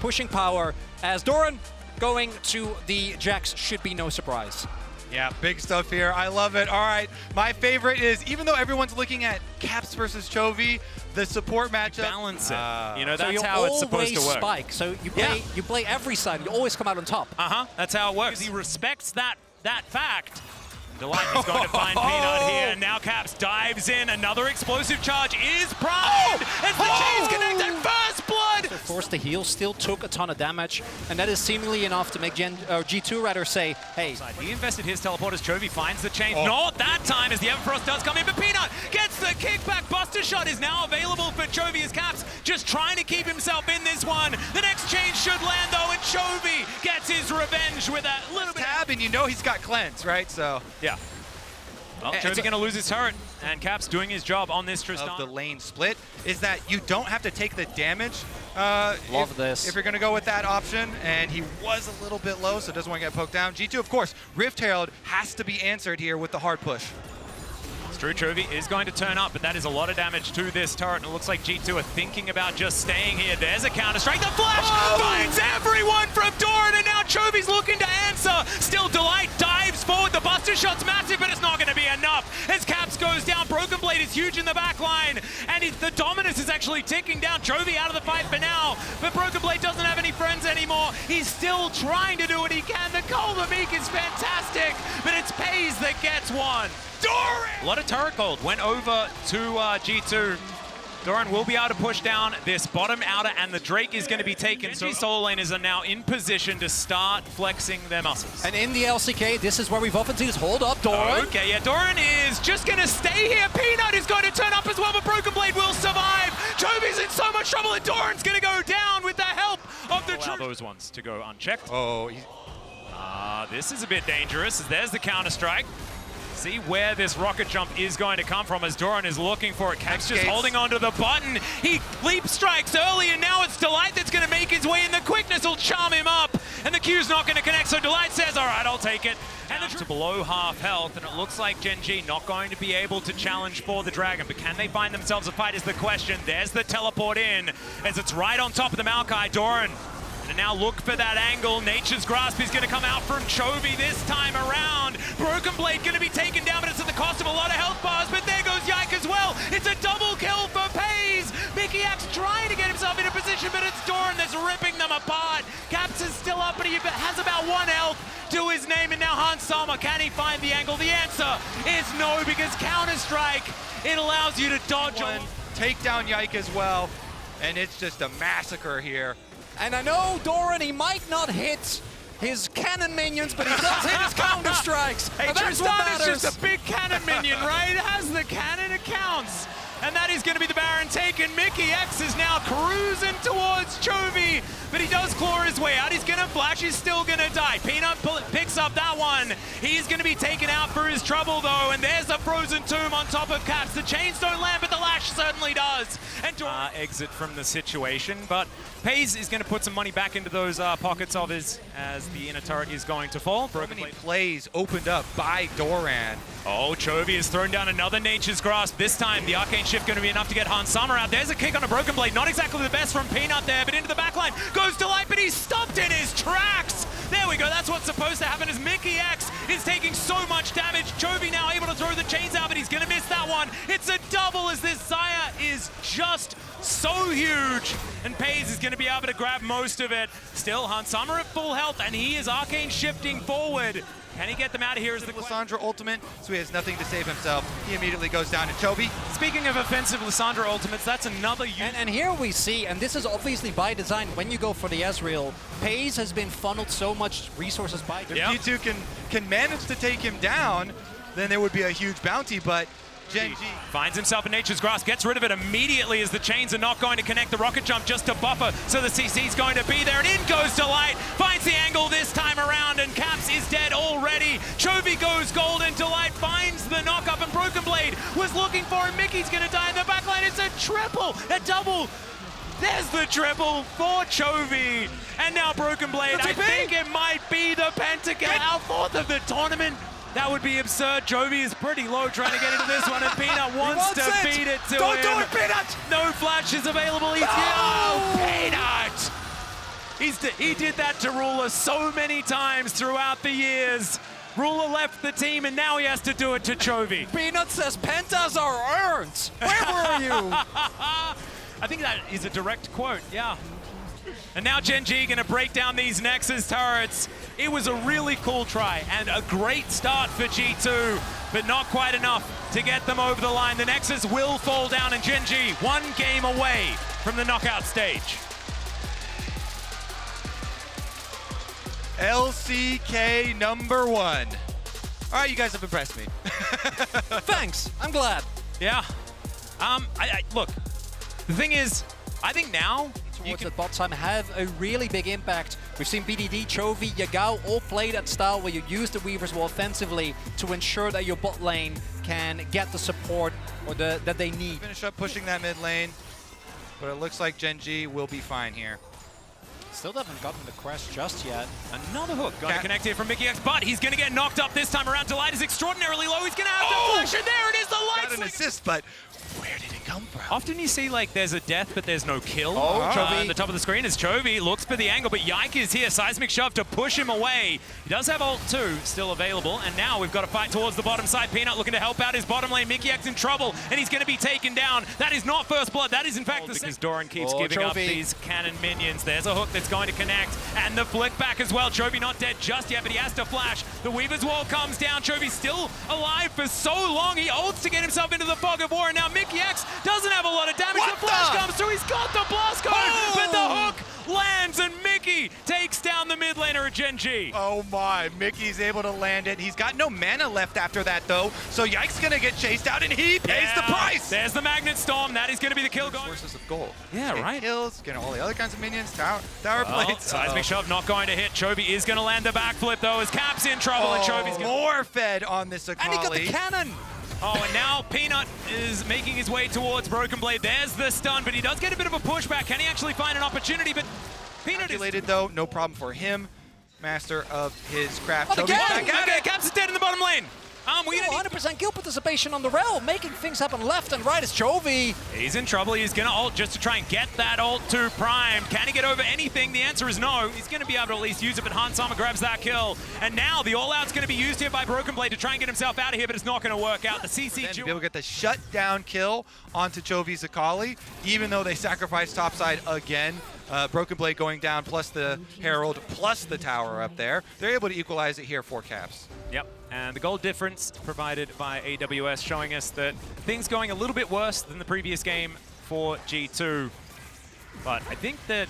pushing power, as Doran going to the Jax should be no surprise. Yeah, big stuff here. I love it. All right, my favorite is, even though everyone's looking at Caps versus Chovy, the support matchup. Balance it. You know, So that's you how it's supposed to work. spike. So you play every side. You always come out on top. That's how it works. He respects that fact. Delight is going to find Peanut here. Now Caps dives in. Another explosive charge is primed. As the chains connect and first blood. So forced to heal, still took a ton of damage, and that is seemingly enough to make G2 rather say, hey. He invested his teleport as Chovy finds the chain. Not that time as the Everfrost does come in, but Peanut gets the kickback. Buster shot is now available for Chovy as Caps just trying to keep himself in this one. The next chain should land though, and Chovy gets his revenge with a little bit. Tab, and you know he's got cleanse, right? So yeah. Well, Chovy going to lose his turret, and Caps doing his job on this Tristan. Of the lane split is that you don't have to take the damage if you're going to go with that option, and he was a little bit low, so doesn't want to get poked down. G2, of course, Rift Herald has to be answered here with the hard push. It's true, Chovy is going to turn up, but that is a lot of damage to this turret, and it looks like G2 are thinking about just staying here. There's a counter-strike. The flash finds everyone from Doran, and now Chovy's looking to answer. Still, Delight dives forward. The Buster shot's massive, but it's not going to be enough. As Caps goes down, Broken Blade is huge in the back line, and the Dominus is actually ticking down. Chovy out of the fight for now, but Broken Blade doesn't have any friends anymore. He's still trying to do what he can. The Golden Meek is fantastic, but it's Pays that gets one. Doran! A lot of turret gold went over to G2. Doran will be able to push down this bottom outer, and the Drake is going to be taken. So solo laners are now in position to start flexing their muscles. And in the LCK, this is where we've often seen this. Hold up, Doran. Okay, yeah, Doran is just going to stay here. Peanut is going to turn up as well, but Broken Blade will survive. Chovy's in so much trouble, and Doran's going to go down with the help of the Allow those ones to go unchecked. This is a bit dangerous. There's the counter-strike. See where this rocket jump is going to come from as Doran is looking for it. Caps just holding onto the button. He leap strikes early, and now it's Delight that's going to make his way, and the quickness will charm him up. And the Q's not going to connect, so Delight says, all right, I'll take it. And to below half health, and it looks like Gen G not going to be able to challenge for the Dragon, but can they find themselves a fight is the question. There's the teleport in, as it's right on top of the Maokai. Doran. And now look for that angle. Nature's Grasp is going to come out from Chovy this time around. Broken Blade going to be taken down, but it's at the cost of a lot of health bars. But there goes Yike as well. It's a double kill for Pays. Mickey X trying to get himself in a position, but it's Doran that's ripping them apart. Caps is still up, but he has about 1 health to his name. And now Hans Sama, can he find the angle? The answer is no, because Counter-Strike, it allows you to dodge one. Take down Yike as well, and it's just a massacre here. And I know Doran, he might not hit his cannon minions, but he does hit his counter strikes. Hey, Tristan is just a big cannon minion, right? It has the cannon, it counts. And that is going to be the Baron taken. Mickey X is now cruising towards Chovy, but he does claw his way out. He's going to flash, he's still going to die. Peanut picks up that one. He's going to be taken out for his trouble though, and there's a frozen tomb on top of Caps. The chains don't land, but the lash certainly does. And exit from the situation, but Pays is going to put some money back into those pockets of his as the inner turret is going to fall. So many plays opened up by Doran. Oh, Chovy has thrown down another Nature's Grasp. This time, the Arcane Shift going to be enough to get Hans Summer out. There's a kick on a Broken Blade. Not exactly the best from Peanut there, but into the backline goes Delight, but he's stopped in his tracks. There we go. That's what's supposed to happen as Mickey X is taking so much damage. Chovy now able to throw the chains out, but he's going to miss that one. It's a double as this Zaya is just so huge. And Pays is going to be able to grab most of it. Still, Hans Summer at full health, and he is Arcane shifting forward. Can he get them out of here? Is the Lissandra ultimate, so he has nothing to save himself. He immediately goes down to Chovy. Speaking of offensive Lissandra ultimates, that's another and here we see, and this is obviously by design, when you go for the Ezreal, Pays has been funneled so much resources by. If G2 can manage to take him down, then there would be a huge bounty, but Gen G finds himself in Nature's Grasp, gets rid of it immediately as the chains are not going to connect. The rocket jump just to buffer, so the CC's going to be there, and in goes Delight, finds the angle this time around, and Caps is dead already. Chovy goes gold, and Delight finds the knock-up, and Broken Blade was looking for him. Mickey's going to die in the backline. It's a triple, a double. There's the triple for Chovy, and now Broken Blade. I think it might be the pentakill, our fourth of the tournament. That would be absurd. Chovy is pretty low trying to get into this one, and Peanut wants to feed it to him. Don't do it, Peanut! No flash is available. He's Peanut! He did that to Ruler so many times throughout the years. Ruler left the team, and now he has to do it to Chovy. Peanut says pentas are earned. Where were you? I think that is a direct quote, yeah. And now Gen G gonna break down these Nexus turrets. It was a really cool try and a great start for G2, but not quite enough to get them over the line. The Nexus will fall down, and Gen G 1 game away from the knockout stage. LCK number 1. All right, you guys have impressed me. Thanks, I'm glad. Yeah. Look, the thing is, I think now towards the bot time have a really big impact. We've seen BDD, Chovy, Yagao all play that style where you use the Weavers well offensively to ensure that your bot lane can get the support or that they need. Finish up pushing that mid lane, but it looks like Gen G will be fine here. Still haven't gotten the crest just yet. Another hook. Got to connect here from Mikyx, but he's going to get knocked up this time around. Delight is extraordinarily low. He's going to have to flash, and there it is, the light. Got an assist, but where did it come from? Often you see like there's a death, but there's no kill. Chovy. At the top of the screen is Chovy, looks for the angle, but Yike is here. Seismic shove to push him away. He does have ult 2 still available, and now we've got to fight towards the bottom side. Peanut looking to help out his bottom lane. Mikyx in trouble, and he's going to be taken down. That is not first blood. That is in fact the because Doran keeps giving up these cannon minions. There's a hook that's going to connect, and the flick back as well. Chovy not dead just yet, but he has to flash. The Weaver's wall comes down. Chovy's still alive for so long. He ults to get himself into the fog of war, and now Mikyx doesn't have a lot of damage. The flash comes through. He's got the blast code, but the hook lands, and Mickey takes down the mid laner of Gen G. Oh my, Mickey's able to land it. He's got no mana left after that though, so Yike's gonna get chased out, and he pays the price. There's the Magnet Storm. That is gonna be the kill going. Sources of gold. Yeah, right. Kills, getting all the other kinds of minions, tower plates. Seismic shove not going to hit. Chovy is gonna land the backflip though, as Cap's in trouble, and Chovy's more fed on this Akali. And he got the cannon. Oh, and now Peanut is making his way towards Broken Blade. There's the stun, but he does get a bit of a pushback. Can he actually find an opportunity? But Peanut is though, no problem for him. Master of his craft. Oh, okay, Caps is dead in the bottom lane. We 100% kill participation on the Rel, making things happen left and right. It's Chovy. He's in trouble. He's going to ult just to try and get that ult 2 primed. Can he get over anything? The answer is no. He's going to be able to at least use it, but Hans Sama grabs that kill. And now the all-out's going to be used here by Broken Blade to try and get himself out of here, but it's not going to work out. The CC to be able to get the shutdown kill onto Chovy's Akali, even though they sacrificed topside again. Broken Blade going down, plus the Herald, plus the tower up there. They're able to equalize it here for Caps. Yep, and the gold difference provided by AWS showing us that things going a little bit worse than the previous game for G2. But I think that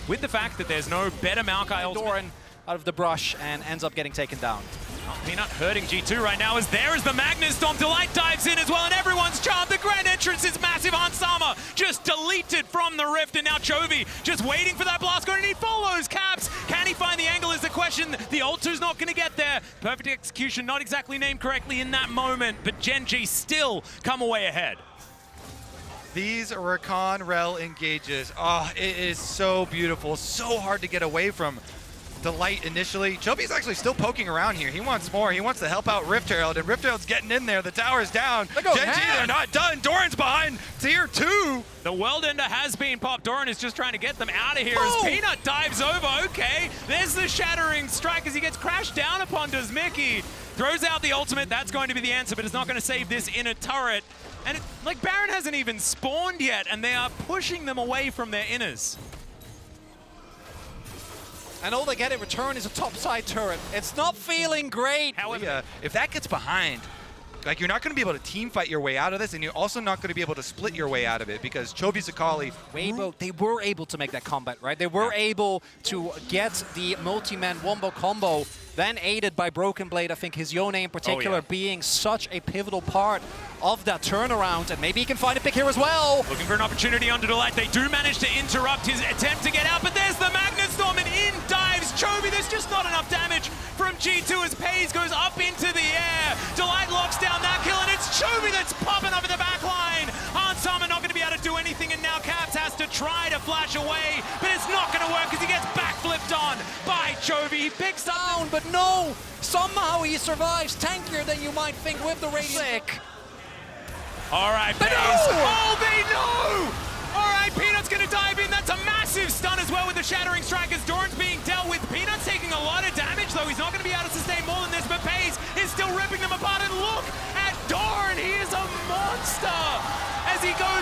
with the fact that there's no better Maokai ultimate... Doran out of the brush and ends up getting taken down. Oh, Peanut hurting G2 right now as there is the Magnet Storm. Delight dives in as well, and everyone's charmed. The grand entrance is massive. Hansama just deleted from the rift, and now Chovy just waiting for that blast code, and he follows Caps. Can he find the angle is the question. The ult 2's not going to get there. Perfect execution, not exactly named correctly in that moment, but Gen G still come away ahead. These Rakan Rel engages. Oh, it is so beautiful, so hard to get away from. Delight initially. Chovy's actually still poking around here. He wants more. He wants to help out Rift Herald, and Rift Herald's getting in there. The tower's down. Gen G, they're not done. Doran's behind tier 2. The World Ender has been popped. Doran is just trying to get them out of here as Peanut dives over. Okay, there's the Shattering Strike as he gets crashed down upon. Does Mickey throws out the ultimate. That's going to be the answer, but it's not going to save this inner turret. And like Baron hasn't even spawned yet, and they are pushing them away from their inners. And all they get in return is a topside turret. It's not feeling great. However, if that gets behind, like you're not going to be able to team fight your way out of this, and you're also not going to be able to split your way out of it because Chovy's Akali. They were able to make that combat, right? They were able to get the multi-man wombo combo, then aided by Broken Blade. I think his Yone in particular being such a pivotal part of that turnaround, and maybe he can find a pick here as well. Looking for an opportunity under Delight. They do manage to interrupt his attempt to get out, but there's the Magnet Storm, and in dives Chovy. There's just not enough damage from G2 as Pays goes up into the air. Delight locks down that kill, and it's Chovy that's popping over the back line. Hansama not going to be able to do anything, and now Caps has to try to flash away, but it's not going to work because he gets backflipped on by Chovy. He picks down, but no! Somehow he survives. Tankier than you might think with the Radiant. All right, Pays. Oh, they know! All right, Peanut's going to dive in. That's a massive stun as well with the Shattering Strike as Doran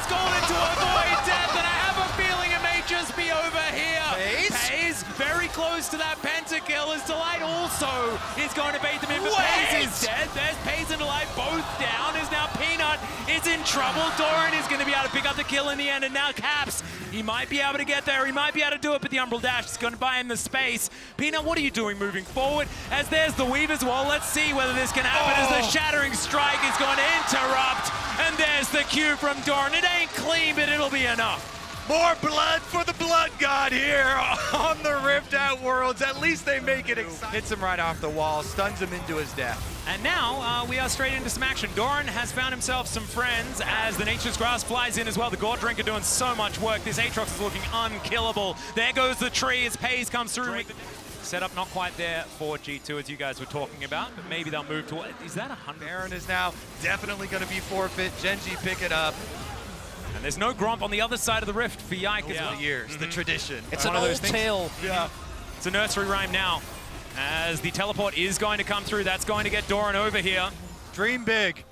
just called it to avoid death, and I have a feeling it may just be over here. Pays very close to that pentakill as Delight also is going to bait them in, but Pays is dead. There's Pays and Delight both down, as now Peanut is in trouble. Doran is going to be able to pick up the kill in the end, and now Caps, he might be able to get there, he might be able to do it, but the Umbral Dash is going to buy him the space. Peanut, what are you doing moving forward? As there's the Weave as well, let's see whether this can happen as the Shattering Strike is going to interrupt, and there's the Q from Doran. It ain't clean, but it'll be enough. More blood for the Blood God here on the Rift at Worlds. At least they make it exciting. Hits him right off the wall, stuns him into his death. And now we are straight into some action. Doran has found himself some friends as the Nature's Grass flies in as well. The Gore Drinker doing so much work. This Aatrox is looking unkillable. There goes the tree as Pays comes through. Setup not quite there for G2 as you guys were talking about, but maybe they'll move to, is that 100? Baron is now definitely going to be forfeit. Genji pick it up. And there's no Gromp on the other side of the rift for Yike as well. Years, the tradition. It's an old tale. Yeah. It's a nursery rhyme now. As the teleport is going to come through, that's going to get Doran over here. Dream big.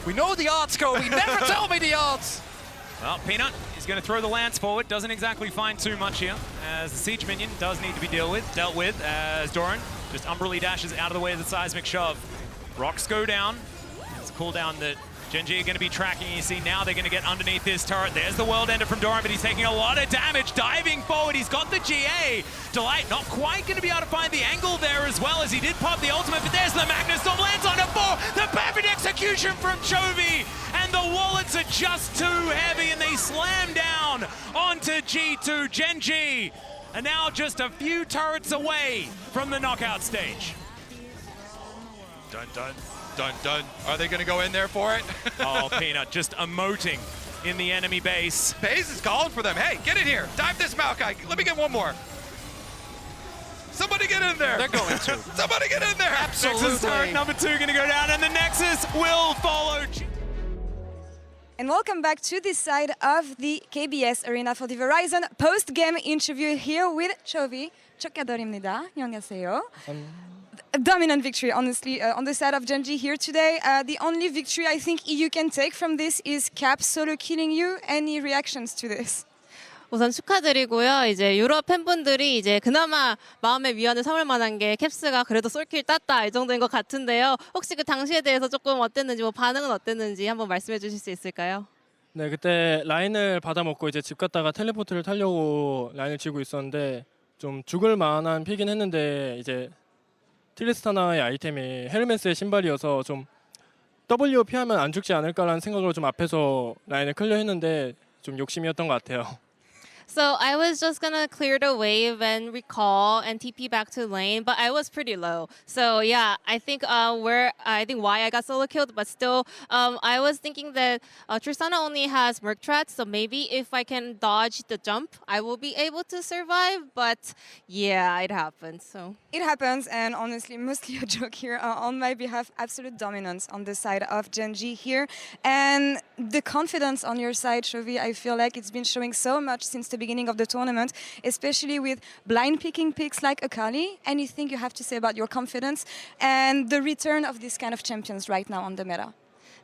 We know the odds, Kobe. Never tell me the odds. Well, Peanut is going to throw the lance forward. Doesn't exactly find too much here, as the siege minion does need to be dealt with, as Doran just umbrally dashes out of the way of the seismic shove. Rocks go down. It's a cooldown that Genji are going to be tracking. You see now they're going to get underneath this turret. There's the World Ender from Doran, but he's taking a lot of damage. Diving forward, he's got the GA. Delight not quite going to be able to find the angle there as well, as he did pop the ultimate, but there's the Magnus Storm, lands on a 4. The perfect execution from Chovy, and the wallets are just too heavy, and they slam down onto G2. Genji are now just a few turrets away from the knockout stage. Dun, dun. Dun, dun. Are they going to go in there for it? Oh, Peanut just emoting in the enemy base. Pays is calling for them. Hey, get in here. Dive this Maokai. Let me get one more. Somebody get in there. They're going to. Somebody get in there. Absolutely. Nexus turret number 2 going to go down, and the Nexus will follow. And welcome back to this side of the KBS Arena for the Verizon post-game interview here with Chovy. 축하드립니다. 안녕하세요. Dominant victory, honestly, on the side of Genji here today. The only victory I think you can take from this is Cap solo killing you. Any reactions to this? 우선 축하드리고요. 이제 유럽 팬분들이 이제 그나마 마음의 위안을 삼을 만한 게 캡스가 그래도 솔킬 땄다 이 정도인 것 같은데요. 혹시 그 당시에 대해서 조금 어땠는지, 뭐 반응은 어땠는지 한번 말씀해 주실 수 있을까요? 네, 그때 라인을 받아먹고 이제 집 갔다가 텔레포트를 타려고 라인을 쥐고 있었는데 좀 죽을 만한 픽이긴 했는데 이제 트리스타나의 아이템이 헤르메스의 신발이어서 좀 W 피하면 안 죽지 않을까라는 생각으로 좀 앞에서 라인을 클리어 했는데 좀 욕심이었던 것 같아요. So I was just gonna clear the wave and recall and TP back to lane, but I was pretty low. So yeah, I think why I got solo killed, but still, I was thinking that Tristana only has Merc Trats, so maybe if I can dodge the jump, I will be able to survive. But yeah, it happened. So It happens, and honestly, mostly a joke here on my behalf. Absolute dominance on the side of Genji here, and the confidence on your side, Chovy. I feel like it's been showing so much since the beginning of the tournament, especially with blind picking picks like Akali. Anything you have to say about your confidence and the return of these kind of champions right now on the meta?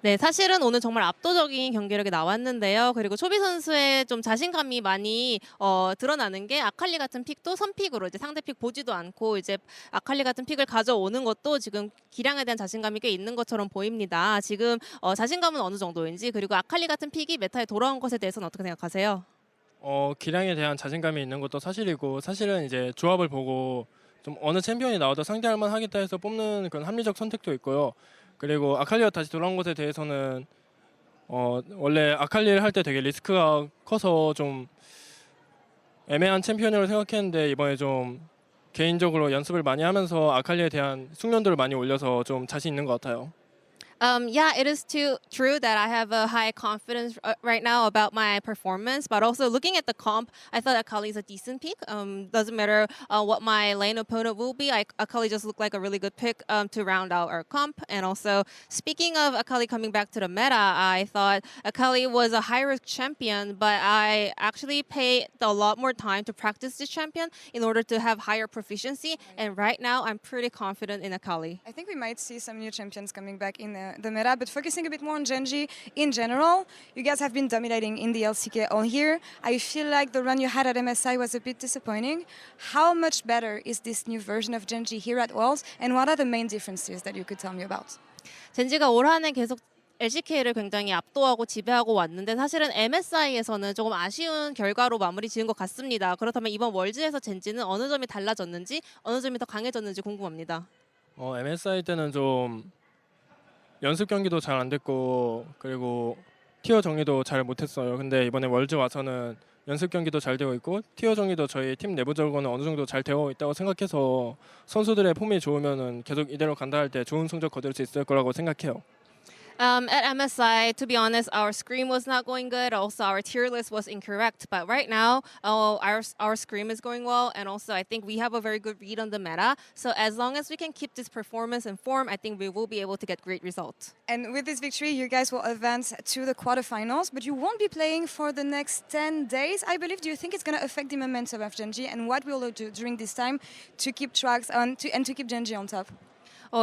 네, 사실은 오늘 정말 압도적인 경기력이 나왔는데요. 그리고 초비 선수의 좀 자신감이 많이 드러나는 게 아칼리 같은 픽도 선픽으로 이제 상대 픽 보지도 않고 이제 아칼리 같은 픽을 가져오는 것도 지금 기량에 대한 자신감이 꽤 있는 것처럼 보입니다. 지금 자신감은 어느 정도인지, 그리고 아칼리 같은 픽이 메타에 돌아온 것에 대해서는 어떻게 생각하세요? 기량에 대한 자신감이 있는 것도 사실이고, 사실은 이제 조합을 보고 좀 어느 챔피언이 나와도 상대할 만하겠다 해서 뽑는 그런 합리적 선택도 있고요. 그리고 아칼리가 다시 돌아온 것에 대해서는 원래 아칼리를 할 때 되게 리스크가 커서 좀 애매한 챔피언이라고 생각했는데, 이번에 좀 개인적으로 연습을 많이 하면서 아칼리에 대한 숙련도를 많이 올려서 좀 자신 있는 것 같아요. Yeah, it is true that I have a high confidence right now about my performance, but also looking at the comp, I thought Akali is a decent pick. Doesn't matter what my lane opponent will be, Akali just looked like a really good pick to round out our comp. And also, speaking of Akali coming back to the meta, I thought Akali was a high-risk champion, but I actually paid a lot more time to practice this champion in order to have higher proficiency. And right now, I'm pretty confident in Akali. I think we might see some new champions coming back in the meta, but focusing a bit more on Gen.G in general, you guys have been dominating in the LCK all year. I feel like the run you had at MSI was a bit disappointing. How much better is this new version of Gen.G here at Worlds, and what are the main differences that you could tell me about? 젠지가 올 한해 계속 LCK를 굉장히 압도하고 지배하고 왔는데 사실은 MSI에서는 조금 아쉬운 결과로 마무리 지은 것 같습니다. 그렇다면 이번 월즈에서 젠지는 어느 점이 달라졌는지, 어느 점이 더 강해졌는지 궁금합니다. MSI 때는 좀 연습 경기도 잘 안 됐고 그리고 티어 정리도 잘 못했어요. 근데 이번에 월즈 와서는 연습 경기도 잘 되어 있고 티어 정리도 저희 팀 내부적으로는 어느 정도 잘 되어 있다고 생각해서 선수들의 폼이 좋으면은 계속 이대로 간다 할 때 좋은 성적 거둘 수 있을 거라고 생각해요. At MSI, to be honest, our scream was not going good. Also, our tier list was incorrect. But right now, our scream is going well, and also I think we have a very good read on the meta. So as long as we can keep this performance and form, I think we will be able to get great results. And with this victory, you guys will advance to the quarterfinals, but you won't be playing for the next 10 days, I believe. Do you think it's going to affect the momentum of Gen.G, and what will you do during this time to keep tracks on and to keep Gen.G on top?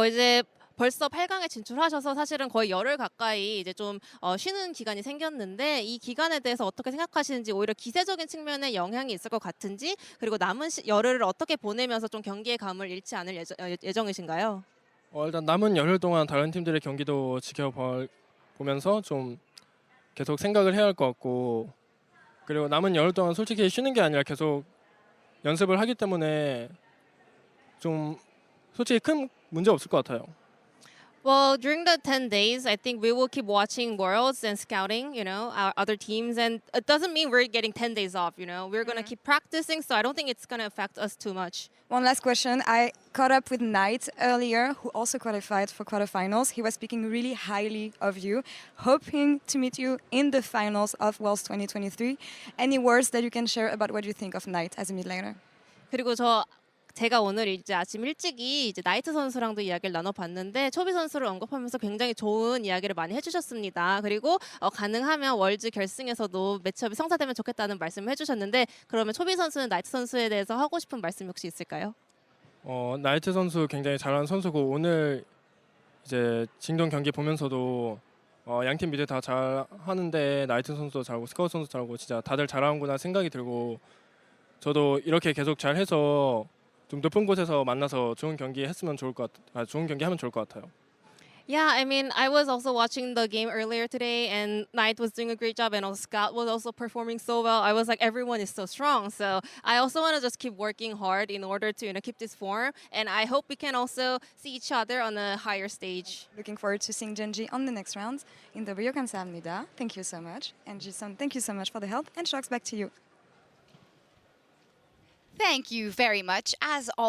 이제 벌써 8강에 진출하셔서 사실은 거의 열흘 가까이 이제 좀 쉬는 기간이 생겼는데 이 기간에 대해서 어떻게 생각하시는지, 오히려 기세적인 측면에 영향이 있을 것 같은지, 그리고 남은 열흘을 어떻게 보내면서 좀 경기의 감을 잃지 않을 예정이신가요? 일단 남은 열흘 동안 다른 팀들의 경기도 지켜보면서 좀 계속 생각을 해야 할 것 같고, 그리고 남은 열흘 동안 솔직히 쉬는 게 아니라 계속 연습을 하기 때문에 좀 솔직히 큰 문제 없을 것 같아요. Well, during the 10 days, I think we will keep watching Worlds and scouting, our other teams. And it doesn't mean we're getting 10 days off, We're going to keep practicing, so I don't think it's going to affect us too much. One last question. I caught up with Knight earlier, who also qualified for quarterfinals. He was speaking really highly of you, hoping to meet you in the finals of Worlds 2023. Any words that you can share about what you think of Knight as a mid laner? 그리고 제가 오늘 이제 아침 일찍이 이제 나이트 선수랑도 이야기를 나눠봤는데 초비 선수를 언급하면서 굉장히 좋은 이야기를 많이 해주셨습니다. 그리고 가능하면 월즈 결승에서도 매치업이 성사되면 좋겠다는 말씀을 해주셨는데, 그러면 초비 선수는 나이트 선수에 대해서 하고 싶은 말씀 혹시 있을까요? 나이트 선수 굉장히 잘하는 선수고, 오늘 이제 징돈 경기 보면서도 양팀 미드 다 잘하는데 나이트 선수도 잘하고 스카우트 선수 잘하고 진짜 다들 잘하는구나 생각이 들고, 저도 이렇게 계속 잘해서 좀 높은 곳에서 만나서 좋은 경기 했으면 좋을 것 좋은 경기 하면 좋을 것 같아요. Yeah, I mean, I was also watching the game earlier today, and Knight was doing a great job, and also Scott was also performing so well. I was like, everyone is so strong. So I also want to just keep working hard in order to keep this form, and I hope we can also see each other on a higher stage. Looking forward to seeing Gen.G on the next round in the Rio 감사합니다. Thank you so much. And Ji-sun, thank you so much for the help. And Shox, back to you. Thank you very much. As always.